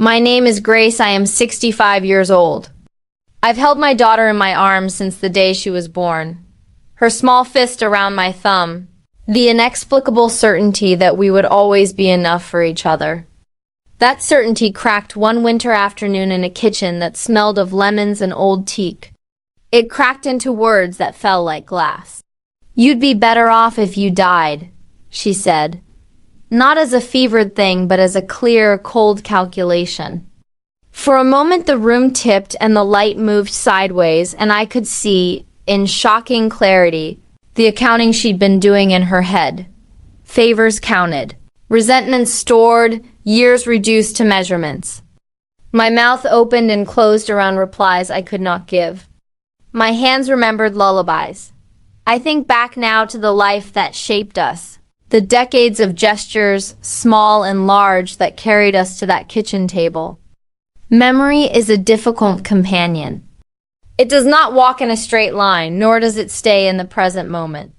My name is Grace. I am 65 years old. I've held my daughter in my arms since the day she was born. Her small fist around my thumb, the inexplicable certainty that we would always be enough for each other. That certainty cracked one winter afternoon in a kitchen that smelled of lemons and old teak. It cracked into words that fell like glass. "You'd be better off if you died," she said. Not as a fevered thing, but as a clear, cold calculation. For a moment the room tipped and the light moved sideways, and I could see, in shocking clarity, the accounting she'd been doing in her head. Favors counted. Resentment stored, years reduced to measurements. My mouth opened and closed around replies I could not give. My hands remembered lullabies. I think back now to the life that shaped us, the decades of gestures, small and large, that carried us to that kitchen table. Memory is a difficult companion. It does not walk in a straight line, nor does it stay in the present moment.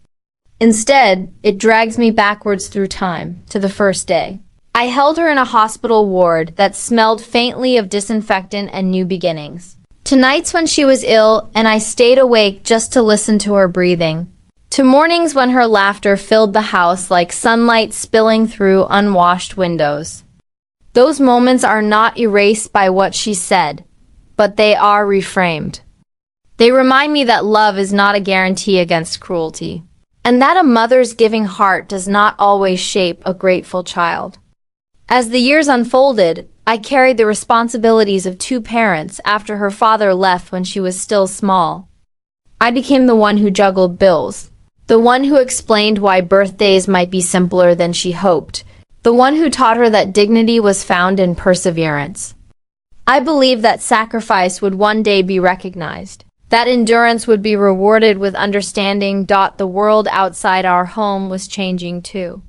Instead, it drags me backwards through time, to the first day. I held her in a hospital ward that smelled faintly of disinfectant and new beginnings. To nights when she was ill and I stayed awake just to listen to her breathing. To mornings when her laughter filled the house like sunlight spilling through unwashed windows. Those moments are not erased by what she said, but they are reframed. They remind me that love is not a guarantee against cruelty, and that a mother's giving heart does not always shape a grateful child. As the years unfolded, I carried the responsibilities of two parents after her father left when she was still small. I became the one who juggled bills, the one who explained why birthdays might be simpler than she hoped, the one who taught her that dignity was found in perseverance. I believed that sacrifice would one day be recognized, that endurance would be rewarded with understanding. The world outside our home was changing too.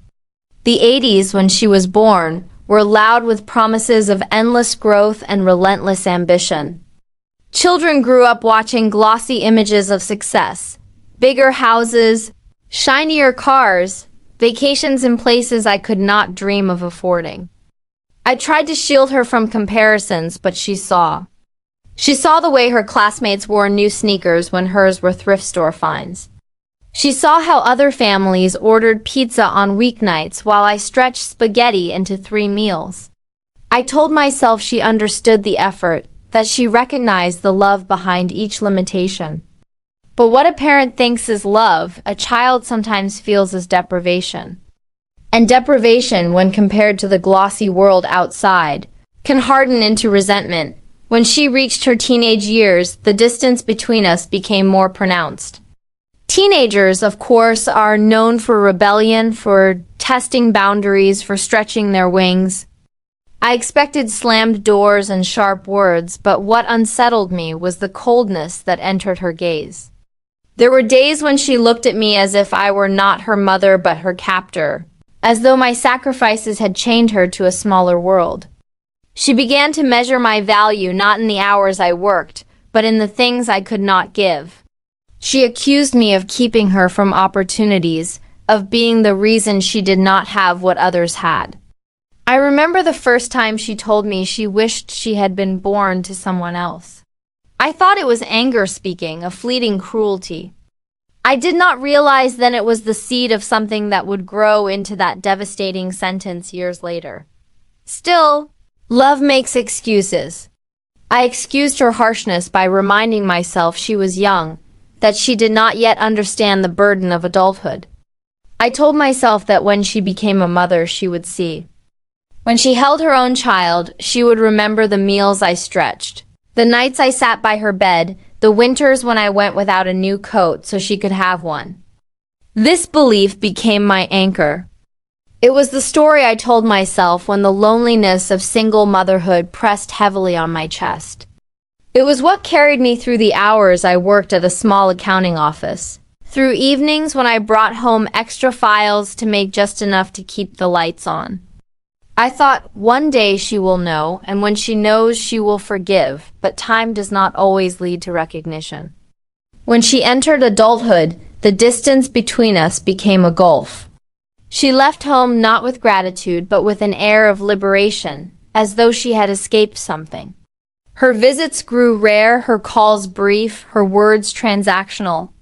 The 80s, when she was born, were loud with promises of endless growth and relentless ambition. Children grew up watching glossy images of success, bigger houses, shinier cars, vacations in places I could not dream of affording. I tried to shield her from comparisons, but she saw. She saw the way her classmates wore new sneakers when hers were thrift store finds. She saw how other families ordered pizza on weeknights while I stretched spaghetti into 3 meals. I told myself she understood the effort, that she recognized the love behind each limitation. But what a parent thinks is love, a child sometimes feels as deprivation. And deprivation, when compared to the glossy world outside, can harden into resentment. When she reached her teenage years, the distance between us became more pronounced. Teenagers, of course, are known for rebellion, for testing boundaries, for stretching their wings. I expected slammed doors and sharp words, but what unsettled me was the coldness that entered her gaze. There were days when she looked at me as if I were not her mother but her captor, as though my sacrifices had chained her to a smaller world. She began to measure my value not in the hours I worked, but in the things I could not give. She accused me of keeping her from opportunities, of being the reason she did not have what others had. I remember the first time she told me she wished she had been born to someone else. I thought it was anger speaking, a fleeting cruelty. I did not realize then it was the seed of something that would grow into that devastating sentence years later. Still, love makes excuses. I excused her harshness by reminding myself she was young, that she did not yet understand the burden of adulthood. I told myself that when she became a mother, she would see. When she held her own child, she would remember the meals I stretched, the nights I sat by her bed, the winters when I went without a new coat so she could have one. This belief became my anchor. It was the story I told myself when the loneliness of single motherhood pressed heavily on my chest. It was what carried me through the hours I worked at a small accounting office, through evenings when I brought home extra files to make just enough to keep the lights on. I thought, one day she will know, and when she knows, she will forgive, but time does not always lead to recognition. When she entered adulthood, the distance between us became a gulf. She left home not with gratitude, but with an air of liberation, as though she had escaped something. Her visits grew rare, her calls brief, her words transactional.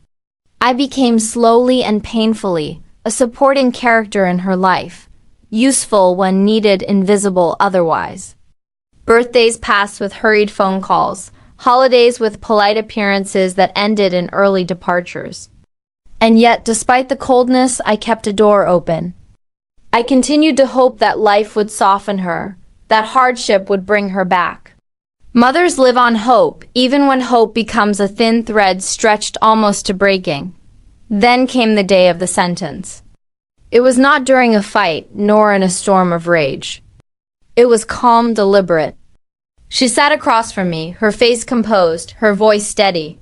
I became slowly and painfully a supporting character in her life, useful when needed, invisible otherwise. Birthdays passed with hurried phone calls, holidays with polite appearances that ended in early departures. And yet, despite the coldness, I kept a door open. I continued to hope that life would soften her, that hardship would bring her back. Mothers live on hope, even when hope becomes a thin thread stretched almost to breaking. Then came the day of the sentence. It was not during a fight, nor in a storm of rage. It was calm, deliberate. She sat across from me, her face composed, her voice steady.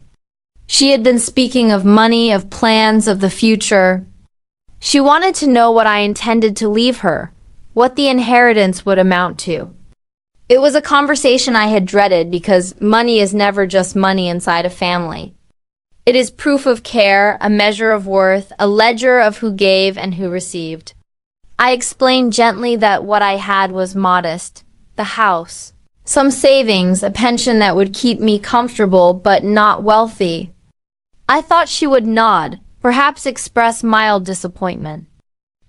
She had been speaking of money, of plans, of the future. She wanted to know what I intended to leave her, what the inheritance would amount to. It was a conversation I had dreaded because money is never just money inside a family. It is proof of care, a measure of worth, a ledger of who gave and who received. I explained gently that what I had was modest, the house, some savings, a pension that would keep me comfortable but not wealthy. I thought she would nod, perhaps express mild disappointment.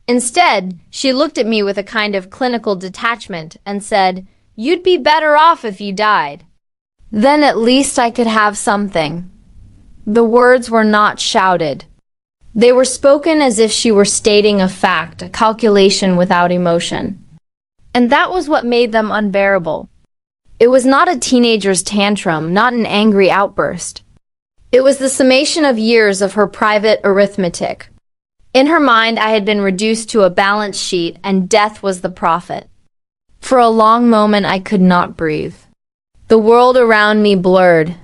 Instead, she looked at me with a kind of clinical detachment and said, "You'd be better off if you died. Then at least I could have something." The words were not shouted. They were spoken as if she were stating a fact, a calculation without emotion. And that was what made them unbearable. It was not a teenager's tantrum, not an angry outburst. It was the summation of years of her private arithmetic. In her mind, I had been reduced to a balance sheet, and death was the profit. For a long moment, I could not breathe. The world around me blurred.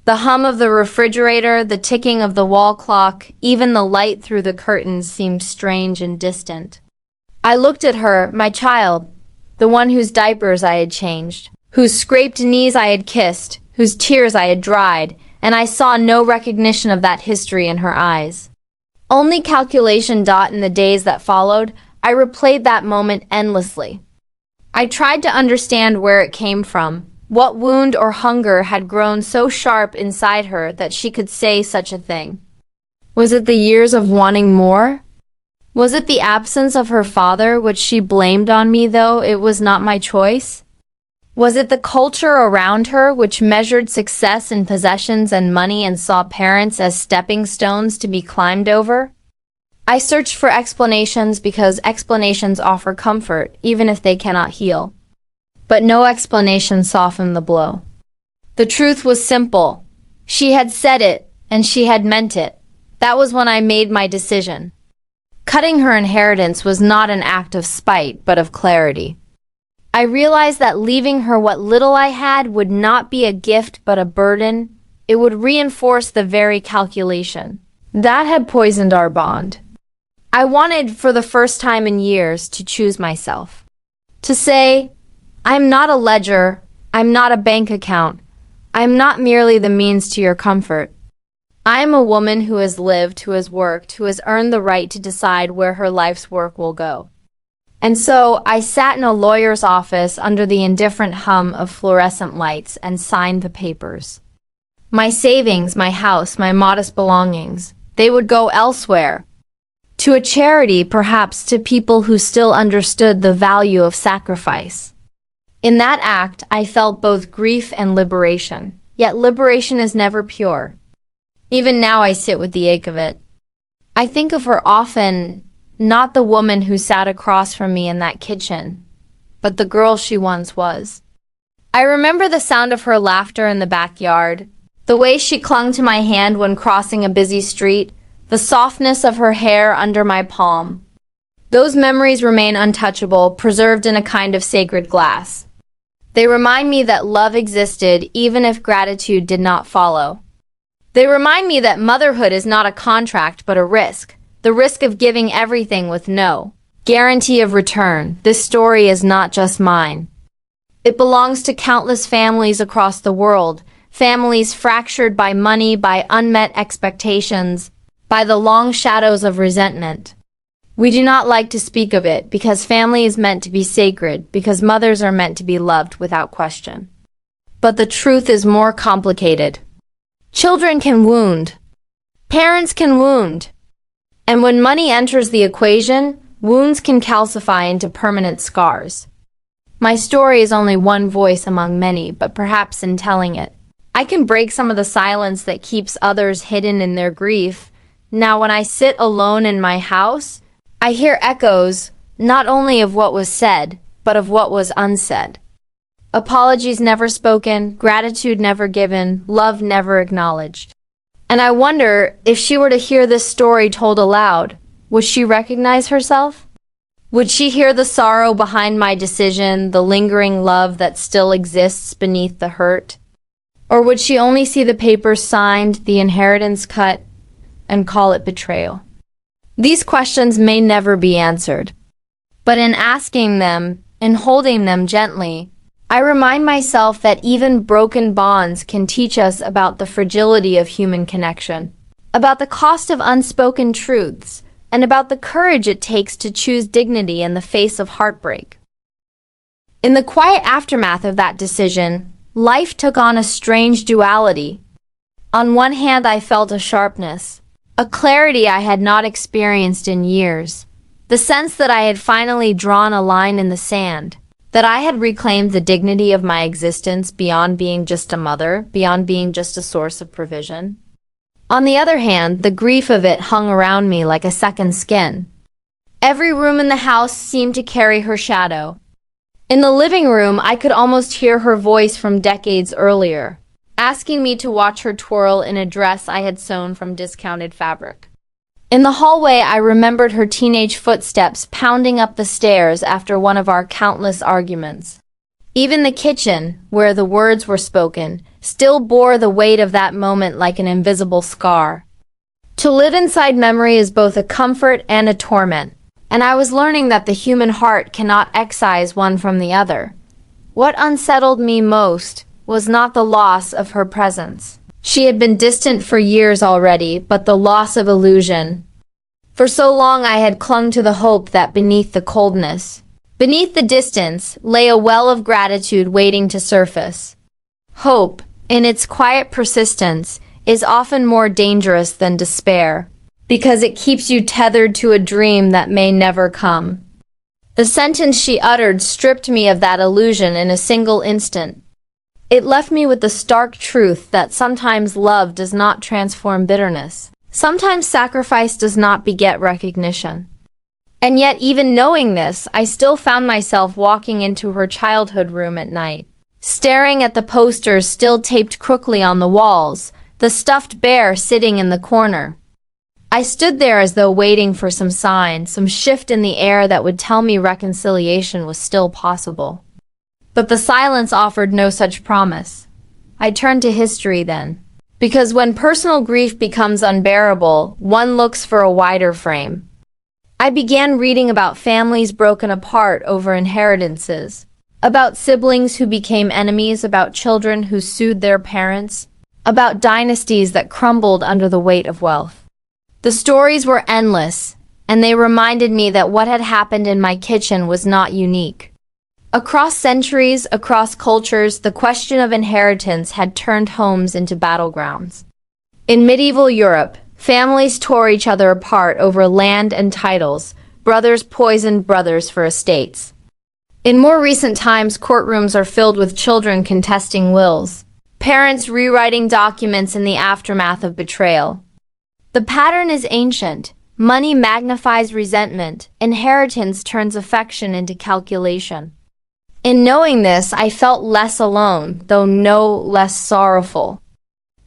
The hum of the refrigerator, the ticking of the wall clock, even the light through the curtains seemed strange and distant. I looked at her, my child, the one whose diapers I had changed, whose scraped knees I had kissed, whose tears I had dried, and I saw no recognition of that history in her eyes. Only calculation. In the days that followed, I replayed that moment endlessly. I tried to understand where it came from. What wound or hunger had grown so sharp inside her that she could say such a thing? Was it the years of wanting more? Was it the absence of her father, which she blamed on me, though it was not my choice? Was it the culture around her, which measured success in possessions and money and saw parents as stepping stones to be climbed over? I searched for explanations because explanations offer comfort, even if they cannot heal. But no explanation softened the blow. The truth was simple. She had said it, and she had meant it. That was when I made my decision. Cutting her inheritance was not an act of spite, but of clarity. I realized that leaving her what little I had would not be a gift but a burden. It would reinforce the very calculation. That had poisoned our bond. I wanted, for the first time in years, to choose myself. To say, I'm not a ledger, I'm not a bank account, I'm not merely the means to your comfort. I am a woman who has lived, who has worked, who has earned the right to decide where her life's work will go. And so I sat in a lawyer's office under the indifferent hum of fluorescent lights and signed the papers. My savings, my house, my modest belongings, they would go elsewhere. To a charity, perhaps to people who still understood the value of sacrifice. In that act, I felt both grief and liberation. Yet liberation is never pure. Even now I sit with the ache of it. I think of her often, not the woman who sat across from me in that kitchen, but the girl she once was. I remember the sound of her laughter in the backyard, the way she clung to my hand when crossing a busy street, the softness of her hair under my palm. Those memories remain untouchable, preserved in a kind of sacred glass. They remind me that love existed even if gratitude did not follow. They remind me that motherhood is not a contract but a risk, the risk of giving everything with no guarantee of return. This story is not just mine. It belongs to countless families across the world, families fractured by money, by unmet expectations, by the long shadows of resentment. We do not like to speak of it because family is meant to be sacred, because mothers are meant to be loved without question. But the truth is more complicated. Children can wound. Parents can wound. And when money enters the equation, wounds can calcify into permanent scars. My story is only one voice among many, but perhaps in telling it, I can break some of the silence that keeps others hidden in their grief. Now, when I sit alone in my house, I hear echoes not only of what was said, but of what was unsaid. Apologies never spoken, gratitude never given, love never acknowledged. And I wonder if she were to hear this story told aloud, would she recognize herself? Would she hear the sorrow behind my decision, the lingering love that still exists beneath the hurt? Or would she only see the papers signed, the inheritance cut, and call it betrayal? These questions may never be answered. But in asking them, in holding them gently, I remind myself that even broken bonds can teach us about the fragility of human connection, about the cost of unspoken truths, and about the courage it takes to choose dignity in the face of heartbreak. In the quiet aftermath of that decision, life took on a strange duality. On one hand, I felt a sharpness, a clarity I had not experienced in years, the sense that I had finally drawn a line in the sand, that I had reclaimed the dignity of my existence beyond being just a mother, beyond being just a source of provision. On the other hand, the grief of it hung around me like a second skin. Every room in the house seemed to carry her shadow. In the living room, I could almost hear her voice from decades earlier, asking me to watch her twirl in a dress I had sewn from discounted fabric. In the hallway, I remembered her teenage footsteps pounding up the stairs after one of our countless arguments. Even the kitchen, where the words were spoken, still bore the weight of that moment like an invisible scar. To live inside memory is both a comfort and a torment, and I was learning that the human heart cannot excise one from the other. What unsettled me most was not the loss of her presence. She had been distant for years already, but the loss of illusion. For so long I had clung to the hope that beneath the coldness, beneath the distance, lay a well of gratitude waiting to surface. Hope, in its quiet persistence, is often more dangerous than despair, because it keeps you tethered to a dream that may never come. The sentence she uttered stripped me of that illusion in a single instant. It left me with the stark truth that sometimes love does not transform bitterness. Sometimes sacrifice does not beget recognition. And yet, even knowing this, I still found myself walking into her childhood room at night, staring at the posters still taped crookily on the walls, the stuffed bear sitting in the corner. I stood there as though waiting for some sign, some shift in the air that would tell me reconciliation was still possible. But the silence offered no such promise. I turned to history then, because when personal grief becomes unbearable, one looks for a wider frame. I began reading about families broken apart over inheritances, about siblings who became enemies, about children who sued their parents, about dynasties that crumbled under the weight of wealth. The stories were endless, and they reminded me that what had happened in my kitchen was not unique. Across centuries, across cultures, the question of inheritance had turned homes into battlegrounds. In medieval Europe, families tore each other apart over land and titles. Brothers poisoned brothers for estates. In more recent times, courtrooms are filled with children contesting wills, parents rewriting documents in the aftermath of betrayal. The pattern is ancient. Money magnifies resentment. Inheritance turns affection into calculation. In knowing this, I felt less alone, though no less sorrowful.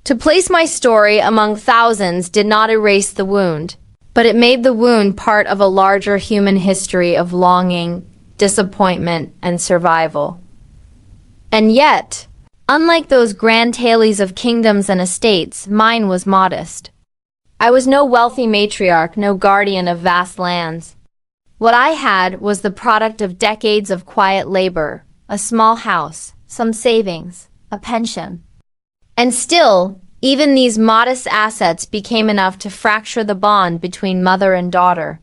To place my story among thousands did not erase the wound, but it made the wound part of a larger human history of longing, disappointment, and survival. And yet, unlike those grand tales of kingdoms and estates, mine was modest. I was no wealthy matriarch, no guardian of vast lands. What I had was the product of decades of quiet labor, a small house, some savings, a pension. And still, even these modest assets became enough to fracture the bond between mother and daughter.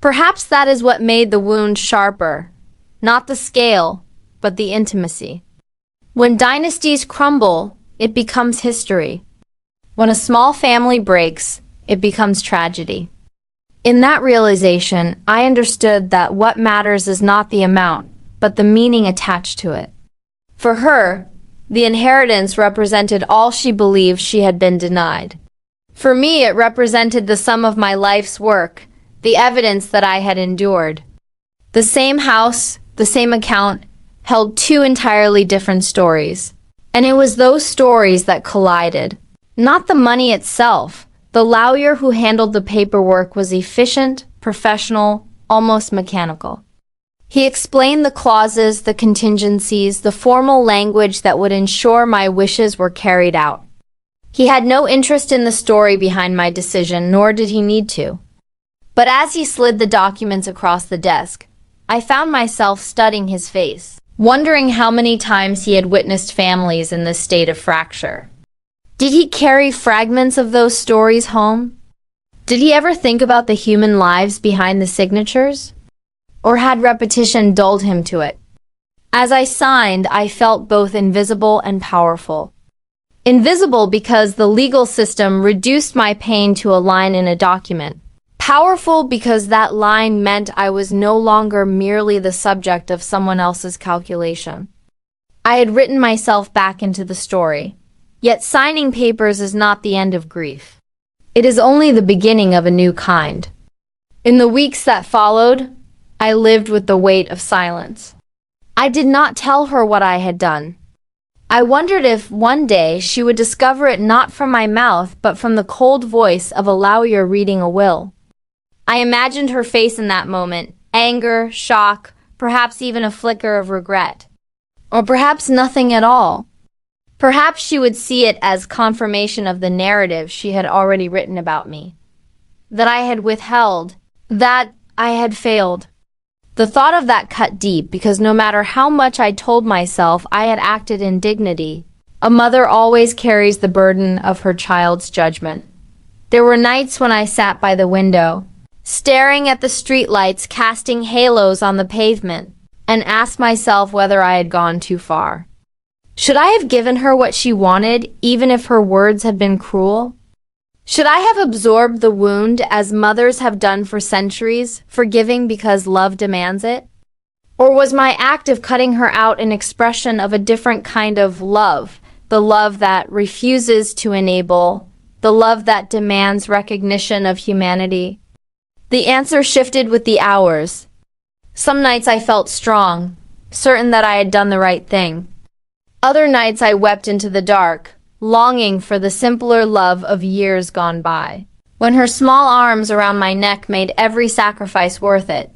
Perhaps that is what made the wound sharper. Not the scale, but the intimacy. When dynasties crumble, it becomes history. When a small family breaks, it becomes tragedy. In that realization, I understood that what matters is not the amount, but the meaning attached to it. For her, the inheritance represented all she believed she had been denied. For me, it represented the sum of my life's work, the evidence that I had endured. The same house, the same account, held two entirely different stories. And it was those stories that collided. Not the money itself. The lawyer who handled the paperwork was efficient, professional, almost mechanical. He explained the clauses, the contingencies, the formal language that would ensure my wishes were carried out. He had no interest in the story behind my decision, nor did he need to. But as he slid the documents across the desk, I found myself studying his face, wondering how many times he had witnessed families in this state of fracture. Did he carry fragments of those stories home? Did he ever think about the human lives behind the signatures? Or had repetition dulled him to it? As I signed, I felt both invisible and powerful. Invisible because the legal system reduced my pain to a line in a document. Powerful because that line meant I was no longer merely the subject of someone else's calculation. I had written myself back into the story. Yet signing papers is not the end of grief. It is only the beginning of a new kind. In the weeks that followed, I lived with the weight of silence. I did not tell her what I had done. I wondered if one day she would discover it not from my mouth, but from the cold voice of a lawyer reading a will. I imagined her face in that moment, anger, shock, perhaps even a flicker of regret. Or perhaps nothing at all. Perhaps she would see it as confirmation of the narrative she had already written about me. That I had withheld, that I had failed. The thought of that cut deep because no matter how much I told myself I had acted in dignity, a mother always carries the burden of her child's judgment. There were nights when I sat by the window, staring at the streetlights casting halos on the pavement, and asked myself whether I had gone too far. Should I have given her what she wanted, even if her words had been cruel? Should I have absorbed the wound as mothers have done for centuries, forgiving because love demands it? Or was my act of cutting her out an expression of a different kind of love, the love that refuses to enable, the love that demands recognition of humanity? The answer shifted with the hours. Some nights I felt strong, certain that I had done the right thing. Other nights I wept into the dark, longing for the simpler love of years gone by. When her small arms around my neck made every sacrifice worth it,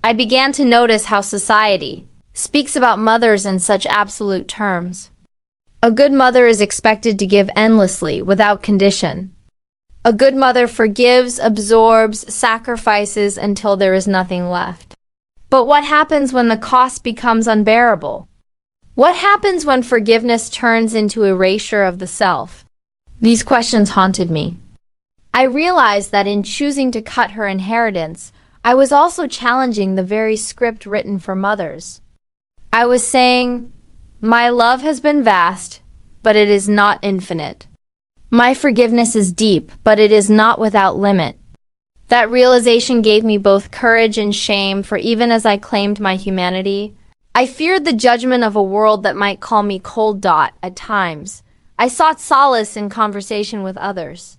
I began to notice how society speaks about mothers in such absolute terms. A good mother is expected to give endlessly, without condition. A good mother forgives, absorbs, sacrifices until there is nothing left. But what happens when the cost becomes unbearable? What happens when forgiveness turns into erasure of the self? These questions haunted me. I realized that in choosing to cut her inheritance, I was also challenging the very script written for mothers. I was saying, my love has been vast, but it is not infinite. My forgiveness is deep, but it is not without limit. That realization gave me both courage and shame, for even as I claimed my humanity, I feared the judgment of a world that might call me cold at times. I sought solace in conversation with others.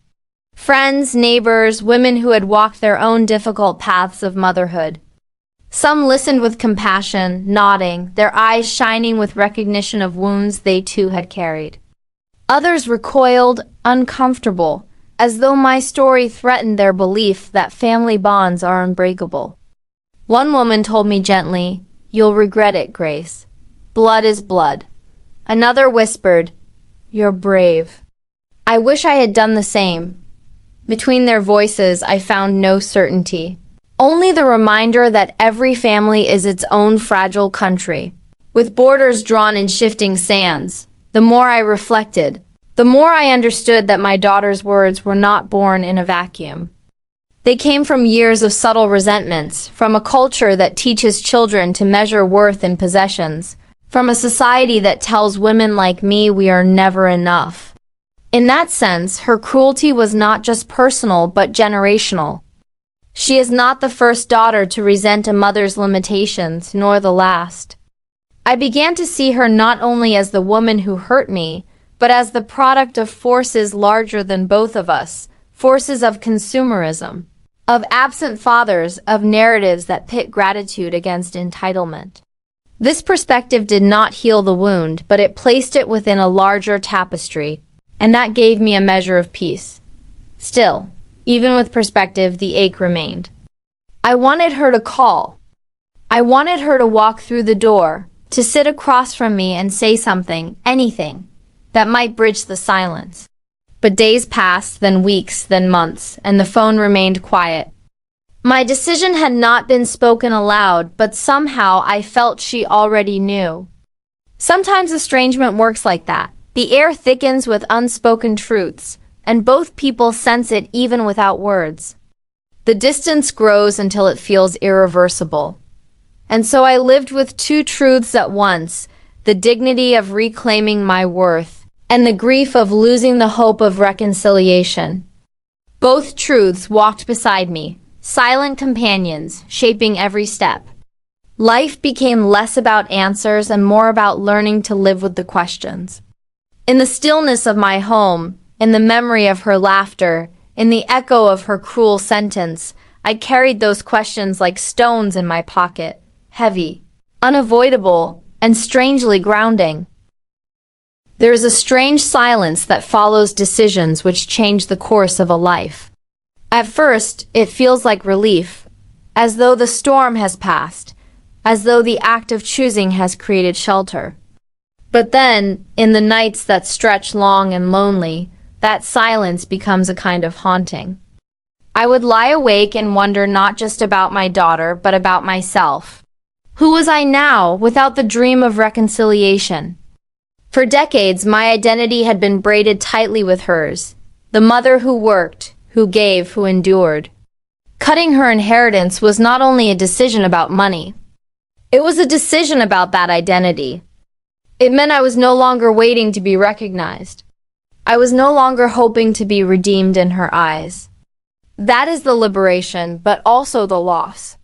Friends, neighbors, women who had walked their own difficult paths of motherhood. Some listened with compassion, nodding, their eyes shining with recognition of wounds they too had carried. Others recoiled, uncomfortable, as though my story threatened their belief that family bonds are unbreakable. One woman told me gently, "You'll regret it, Grace. Blood is blood." Another whispered, "You're brave." I wish I had done the same. Between their voices, I found no certainty. Only the reminder that every family is its own fragile country, with borders drawn in shifting sands. The more I reflected, the more I understood that my daughter's words were not born in a vacuum. They came from years of subtle resentments, from a culture that teaches children to measure worth in possessions, from a society that tells women like me we are never enough. In that sense, her cruelty was not just personal but generational. She is not the first daughter to resent a mother's limitations, nor the last. I began to see her not only as the woman who hurt me, but as the product of forces larger than both of us, forces of consumerism, of absent fathers, of narratives that pit gratitude against entitlement. This perspective did not heal the wound, but it placed it within a larger tapestry, and that gave me a measure of peace. Still, even with perspective, the ache remained. I wanted her to call. I wanted her to walk through the door, to sit across from me and say something, anything, that might bridge the silence. But days passed, then weeks, then months, and the phone remained quiet. My decision had not been spoken aloud, but somehow I felt she already knew. Sometimes estrangement works like that. The air thickens with unspoken truths, and both people sense it even without words. The distance grows until it feels irreversible. And so I lived with two truths at once, the dignity of reclaiming my worth, and the grief of losing the hope of reconciliation. Both truths walked beside me, silent companions, shaping every step. Life became less about answers and more about learning to live with the questions. In the stillness of my home, in the memory of her laughter, in the echo of her cruel sentence, I carried those questions like stones in my pocket, heavy, unavoidable, and strangely grounding. There is a strange silence that follows decisions which change the course of a life. At first, it feels like relief, as though the storm has passed, as though the act of choosing has created shelter. But then, in the nights that stretch long and lonely, that silence becomes a kind of haunting. I would lie awake and wonder not just about my daughter, but about myself. Who was I now, without the dream of reconciliation? For decades, my identity had been braided tightly with hers, the mother who worked, who gave, who endured. Cutting her inheritance was not only a decision about money. It was a decision about that identity. It meant I was no longer waiting to be recognized. I was no longer hoping to be redeemed in her eyes. That is the liberation, but also the loss.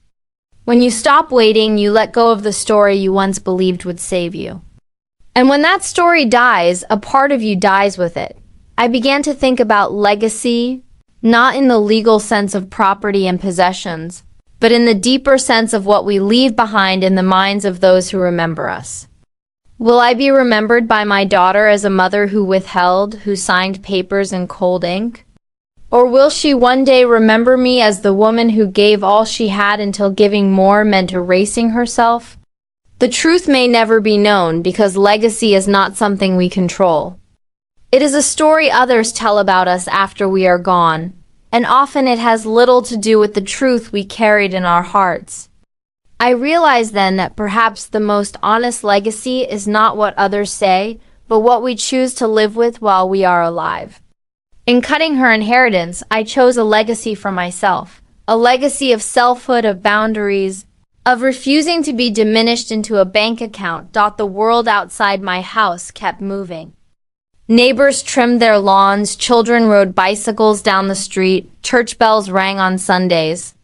When you stop waiting, you let go of the story you once believed would save you. And when that story dies, a part of you dies with it. I began to think about legacy, not in the legal sense of property and possessions, but in the deeper sense of what we leave behind in the minds of those who remember us. Will I be remembered by my daughter as a mother who withheld, who signed papers in cold ink? Or will she one day remember me as the woman who gave all she had until giving more meant erasing herself? The truth may never be known because legacy is not something we control. It is a story others tell about us after we are gone, and often it has little to do with the truth we carried in our hearts. I realized then that perhaps the most honest legacy is not what others say, but what we choose to live with while we are alive. In cutting her inheritance, I chose a legacy for myself, a legacy of selfhood, of boundaries, of refusing to be diminished into a bank account. The world outside my house kept moving. Neighbors trimmed their lawns, children rode bicycles down the street, church bells rang on Sundays.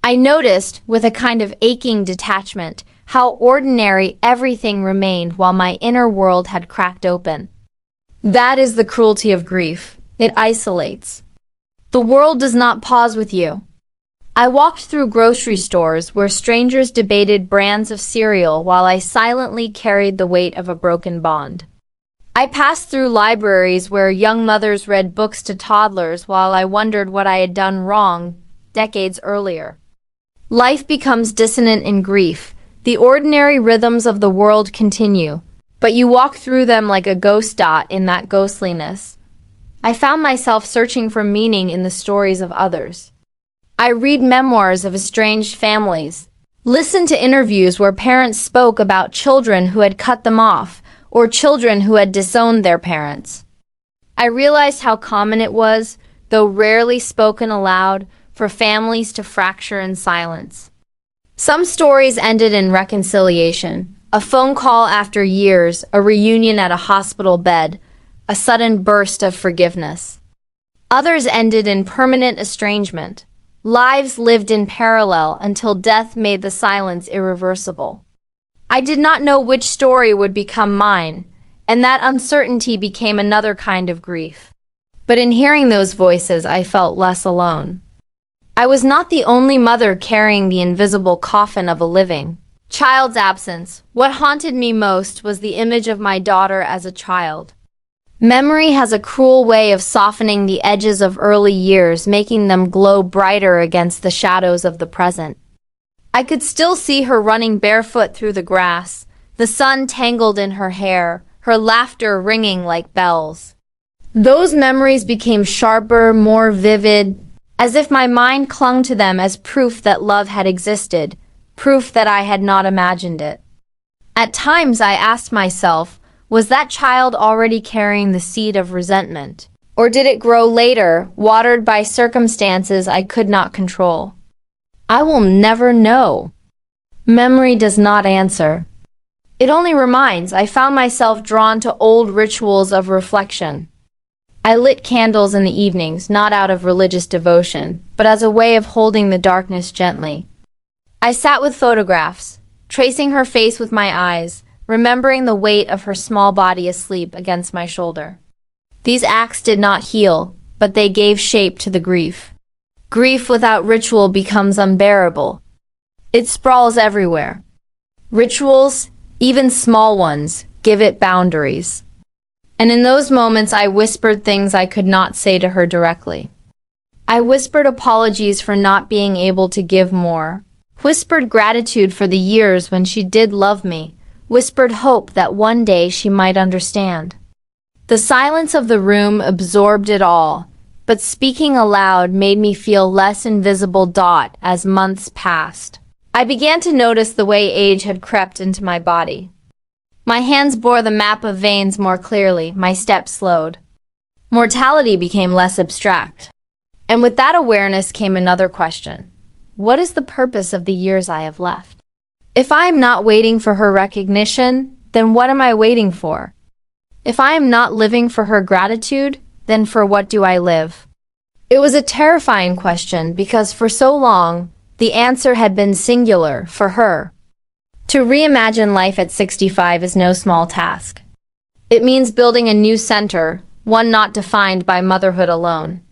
I noticed, with a kind of aching detachment, how ordinary everything remained while my inner world had cracked open. That is the cruelty of grief. It isolates. The world does not pause with you. I walked through grocery stores where strangers debated brands of cereal while I silently carried the weight of a broken bond. I passed through libraries where young mothers read books to toddlers while I wondered what I had done wrong decades earlier. Life becomes dissonant in grief. The ordinary rhythms of the world continue, but you walk through them like a ghost dot in that ghostliness. I found myself searching for meaning in the stories of others. I read memoirs of estranged families, listened to interviews where parents spoke about children who had cut them off, or children who had disowned their parents. I realized how common it was, though rarely spoken aloud, for families to fracture in silence. Some stories ended in reconciliation, a phone call after years, a reunion at a hospital bed, a sudden burst of forgiveness. Others ended in permanent estrangement, lives lived in parallel until death made the silence irreversible. I did not know which story would become mine, and that uncertainty became another kind of grief. But in hearing those voices, I felt less alone. I was not the only mother carrying the invisible coffin of a living child's absence. What haunted me most was the image of my daughter as a child. Memory has a cruel way of softening the edges of early years, making them glow brighter against the shadows of the present. I could still see her running barefoot through the grass, the sun tangled in her hair, her laughter ringing like bells. Those memories became sharper, more vivid, as if my mind clung to them as proof that love had existed, proof that I had not imagined it. At times I asked myself, was that child already carrying the seed of resentment? Or did it grow later, watered by circumstances I could not control? I will never know. Memory does not answer. It only reminds. I found myself drawn to old rituals of reflection. I lit candles in the evenings, not out of religious devotion, but as a way of holding the darkness gently. I sat with photographs, tracing her face with my eyes, remembering the weight of her small body asleep against my shoulder. These acts did not heal, but they gave shape to the grief. Grief without ritual becomes unbearable. It sprawls everywhere. Rituals, even small ones, give it boundaries. And in those moments I whispered things I could not say to her directly. I whispered apologies for not being able to give more, whispered gratitude for the years when she did love me, whispered hope that one day she might understand. The silence of the room absorbed it all, but speaking aloud made me feel less invisible. As months passed, I began to notice the way age had crept into my body. My hands bore the map of veins more clearly, my steps slowed. Mortality became less abstract. And with that awareness came another question. What is the purpose of the years I have left? If I am not waiting for her recognition, then what am I waiting for? If I am not living for her gratitude, then for what do I live? It was a terrifying question because for so long, the answer had been singular for her. To reimagine life at 65 is no small task. It means building a new center, one not defined by motherhood alone.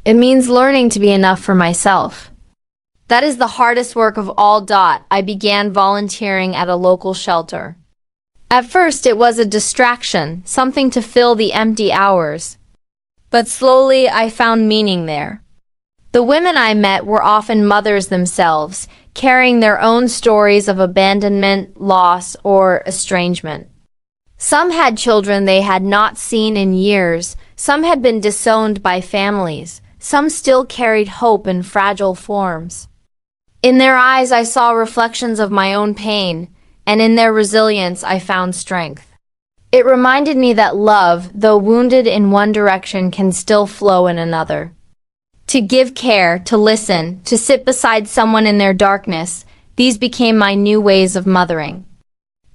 It means learning to be enough for myself. That is the hardest work of all. I began volunteering at a local shelter. At first it was a distraction, something to fill the empty hours. But slowly I found meaning there. The women I met were often mothers themselves, carrying their own stories of abandonment, loss, or estrangement. Some had children they had not seen in years, some had been disowned by families, some still carried hope in fragile forms. In their eyes I saw reflections of my own pain, and in their resilience I found strength. It reminded me that love, though wounded in one direction, can still flow in another. To give care, to listen, to sit beside someone in their darkness, these became my new ways of mothering.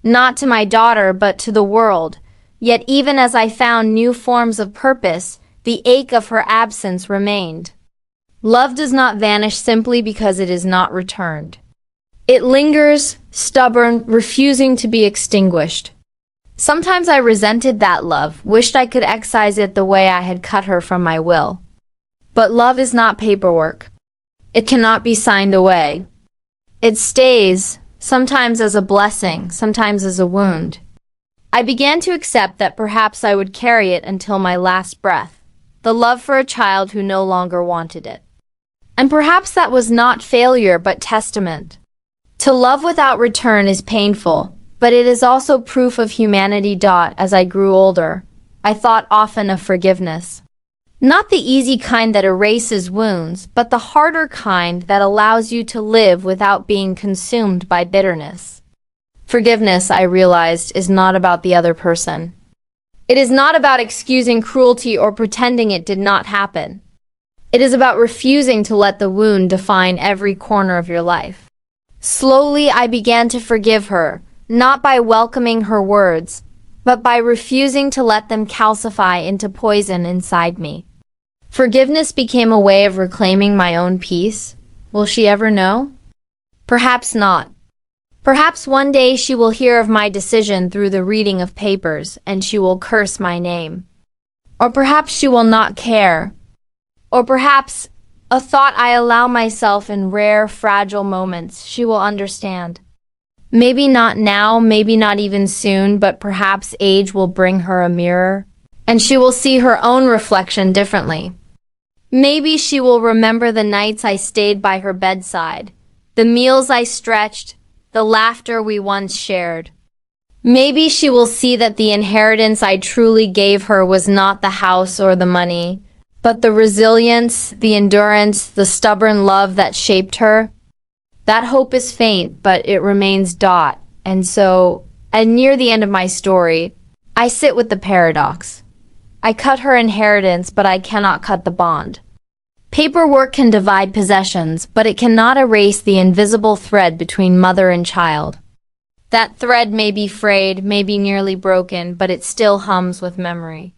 Not to my daughter, but to the world. Yet even as I found new forms of purpose, the ache of her absence remained. Love does not vanish simply because it is not returned. It lingers, stubborn, refusing to be extinguished. Sometimes I resented that love, wished I could excise it the way I had cut her from my will. But love is not paperwork. It cannot be signed away. It stays, sometimes as a blessing, sometimes as a wound. I began to accept that perhaps I would carry it until my last breath, the love for a child who no longer wanted it. And perhaps that was not failure but testament. To love without return is painful, but it is also proof of humanity. As I grew older, I thought often of forgiveness. Not the easy kind that erases wounds, but the harder kind that allows you to live without being consumed by bitterness. Forgiveness, I realized, is not about the other person. It is not about excusing cruelty or pretending it did not happen. It is about refusing to let the wound define every corner of your life. Slowly, I began to forgive her, not by welcoming her words, but by refusing to let them calcify into poison inside me. Forgiveness became a way of reclaiming my own peace. Will she ever know? Perhaps not. Perhaps one day she will hear of my decision through the reading of papers, and she will curse my name. Or perhaps she will not care. Or perhaps, a thought I allow myself in rare, fragile moments, she will understand. Maybe not now, maybe not even soon, but perhaps age will bring her a mirror, and she will see her own reflection differently. Maybe she will remember the nights I stayed by her bedside, the meals I stretched, the laughter we once shared. Maybe she will see that the inheritance I truly gave her was not the house or the money, but the resilience, the endurance, the stubborn love that shaped her. That hope is faint, but it remains Dot. And near the end of my story, I sit with the paradox. I cut her inheritance, but I cannot cut the bond. Paperwork can divide possessions, but it cannot erase the invisible thread between mother and child. That thread may be frayed, may be nearly broken, but it still hums with memory.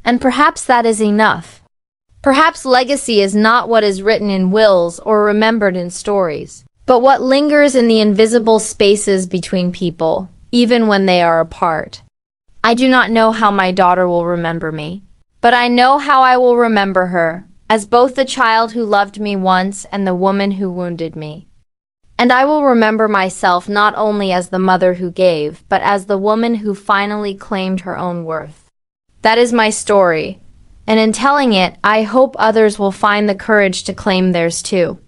And perhaps that is enough. Perhaps legacy is not what is written in wills or remembered in stories, but what lingers in the invisible spaces between people, even when they are apart. I do not know how my daughter will remember me, but I know how I will remember her, as both the child who loved me once and the woman who wounded me. And I will remember myself not only as the mother who gave, but as the woman who finally claimed her own worth. That is my story, and in telling it, I hope others will find the courage to claim theirs too.